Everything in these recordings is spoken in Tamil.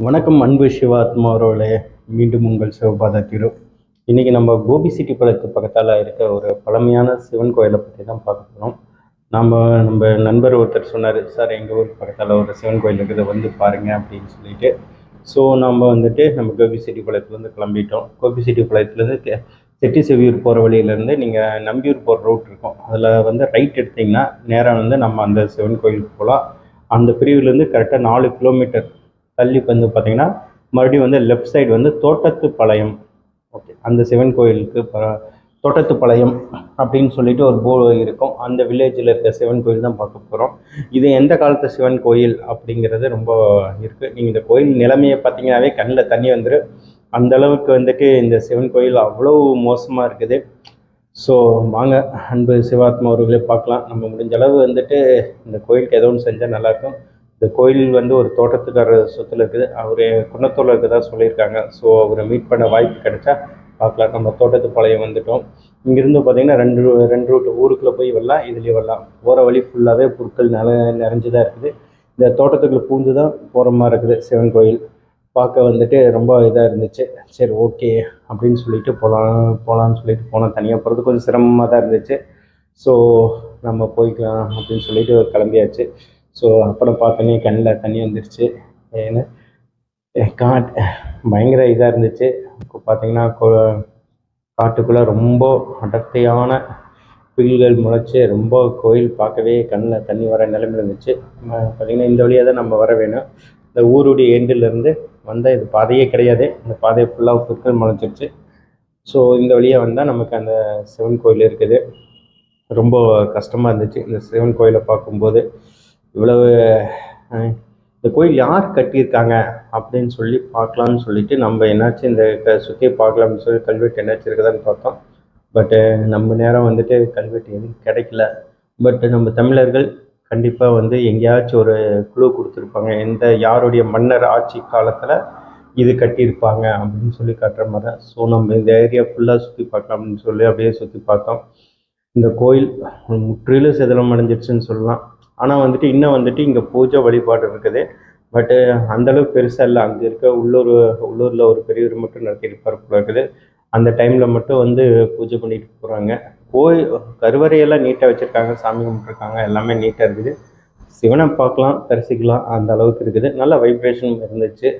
வணக்கம் அன்பு சிவாத்மா அவர்களே. மீண்டும் உங்கள் சிவபாத திரு. இன்றைக்கி நம்ம கோபி சிட்டி பாளையத்து பக்கத்தால் இருக்க ஒரு பழமையான சிவன் கோயிலை பற்றி தான் பார்க்க போகிறோம். நம்ம நண்பர் ஒருத்தர் சொன்னார், சார் எங்கள் ஊர் பக்கத்தால் ஒரு சிவன் கோயில் இருக்குது, வந்து பாருங்கள் அப்படின்னு சொல்லிட்டு. ஸோ நம்ம கோபி சிட்டி பாளையத்துலேருந்து கிளம்பிட்டோம். கோபி சிட்டி பாளையத்துலேருந்து செட்டி செவியூர் போகிற வழியிலேருந்து நீங்கள் நம்பியூர் போகிற ரூட் இருக்கும், அதில் ரைட் எடுத்திங்கன்னா நேராக நம்ம அந்த சிவன் கோயிலுக்கு போகலாம். அந்த பிரிவுலேருந்து கரெக்டாக 4 கிலோமீட்டர் தள்ளி பார்த்தீங்கன்னா மறுபடியும் லெஃப்ட் சைடு தோட்டத்துப்பாளையம். ஓகே, அந்த சிவன் கோயிலுக்கு தோட்டத்துப்பாளையம் அப்படின்னு சொல்லிட்டு ஒரு போர்டு இருக்கும். அந்த வில்லேஜில் இருக்க சிவன் கோயில் தான் பார்க்க போகிறோம். இது எந்த காலத்து சிவன் கோயில் அப்படிங்கிறது ரொம்ப இருக்குது. நீங்கள் இந்த கோயில் நிலைமையை பார்த்தீங்கன்னாவே கண்ணில் தண்ணி வந்துடும். அந்த அளவுக்கு இந்த சிவன் கோயில் அவ்வளோ மோசமாக இருக்குது. ஸோ வாங்க அன்பு சிவாத்மா அவர்களே பார்க்கலாம். நம்ம முடிஞ்ச அளவு இந்த கோயிலுக்கு ஏதோ ஒன்று செஞ்சால் நல்லாயிருக்கும். இந்த கோயில் ஒரு தோட்டத்துக்காரர் சொத்தில் இருக்குது. அவர் குன்னத்தூரில் இருக்கதா சொல்லியிருக்காங்க. ஸோ அவரை மீட் பண்ண வாய்ப்பு கிடைச்சா பார்க்கலாம். நம்ம தோட்டத்துப்பாளையம் வந்துட்டோம். இங்கேருந்து பார்த்தீங்கன்னா ரெண்டு ரூட், ஊருக்குள்ளே போய் வரலாம், இதுலேயே வரலாம். போகிற வழி ஃபுல்லாகவே புற்கள் நிறைஞ்சு தான் இருக்குது. இந்த தோட்டத்துக்குள்ளே பூந்து தான் போகிற மாதிரி இருக்குது. சிவன் கோயில் பார்க்க ரொம்ப இதாக இருந்துச்சு. சரி ஓகே அப்படின்னு சொல்லிட்டு போகலான்னு சொல்லிட்டு போனோம். தனியாக போகிறது கொஞ்சம் சிரமமாக தான் இருந்துச்சு. ஸோ நம்ம போய்க்கலாம் அப்படின்னு சொல்லிட்டு கிளம்பியாச்சு. ஸோ அப்புறம் பார்த்தோன்னே கண்ணில் தண்ணி வந்துடுச்சு. ஏன்னா பயங்கர இதாக இருந்துச்சு. பார்த்திங்கன்னா காட்டுக்குள்ளே ரொம்ப அடர்த்தியான புல்கள் முளைச்சி ரொம்ப கோயில் பார்க்கவே கண்ணில் தண்ணி வர நிலைமையில் இருந்துச்சு. பார்த்திங்கன்னா இந்த வழியாக தான் நம்ம வர வேணும். இந்த ஊருடைய எண்டிலேருந்து வந்தால் இது பாதையே கிடையாது. இந்த பாதையை ஃபுல்லாக புற்கள் முளைச்சிருச்சு. ஸோ இந்த வழியாக வந்தால் நமக்கு அந்த சிவன் கோயில் இருக்குது. ரொம்ப கஷ்டமாக இருந்துச்சு இந்த சிவன் கோயிலை பார்க்கும்போது. இவ்வளவு இந்த கோயில் யார் கட்டியிருக்காங்க அப்படின்னு சொல்லி பார்க்கலான்னு சொல்லிட்டு நம்ம என்னாச்சு இந்த சுற்றி பார்க்கலாம்னு சொல்லி கல்வெட்டு என்னாச்சு இருக்குதான்னு பார்த்தோம். பட்டு நம்ம நேரம் கல்வெட்டு எதுவும் கிடைக்கல. பட் நம்ம தமிழர்கள் கண்டிப்பாக எங்கேயாச்சும் ஒரு குழு கொடுத்துருப்பாங்க, யாருடைய மன்னர் ஆட்சி காலத்தில் இது கட்டியிருப்பாங்க அப்படின்னு சொல்லி காட்டுற மாதிரி தான். ஸோ நம்ம இந்த ஏரியா ஃபுல்லாக சுற்றி பார்க்கலாம் அப்படின்னு சொல்லி அப்படியே சுற்றி பார்த்தோம். இந்த கோயில் முற்றிலும் சிதிலம் அடைஞ்சிடுச்சுன்னு சொல்லலாம். ஆனால் இன்னும் இங்கே பூஜை வழிபாடு இருக்குது. பட்டு அந்தளவுக்கு பெருசாக இல்லை. அங்கே இருக்க உள்ளூரில் ஒரு பெரியவர் மட்டும் நடத்தியிருப்பார் போல இருக்குது. அந்த டைமில் மட்டும் பூஜை பண்ணிட்டு போகிறாங்க. கோயில் கருவறையெல்லாம் நீட்டாக வச்சுருக்காங்க, சாமி கும்பிட்ருக்காங்க, எல்லாமே நீட்டாக இருக்குது. சிவனை பார்க்கலாம், தரிசிக்கலாம், அந்த அளவுக்கு இருக்குது. நல்ல வைப்ரேஷன் இருந்துச்சு.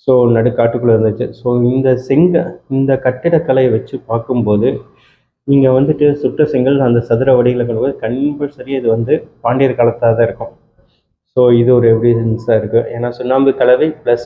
ஸோ நடுக்காட்டுக்குள்ளே இருந்துச்சு. ஸோ இந்த கட்டிடக்கலையை வச்சு பார்க்கும்போது நீங்கள் சுட்ட செங்கல் அந்த சதுர வடிவில் கொண்டு போய் கம்பல்சரி இது பாண்டியர் காலத்தாக தான் இருக்கும். ஸோ இது ஒரு எவிடன்ஸாக இருக்குது. ஏன்னா சுண்ணாம்பு கலவை ப்ளஸ்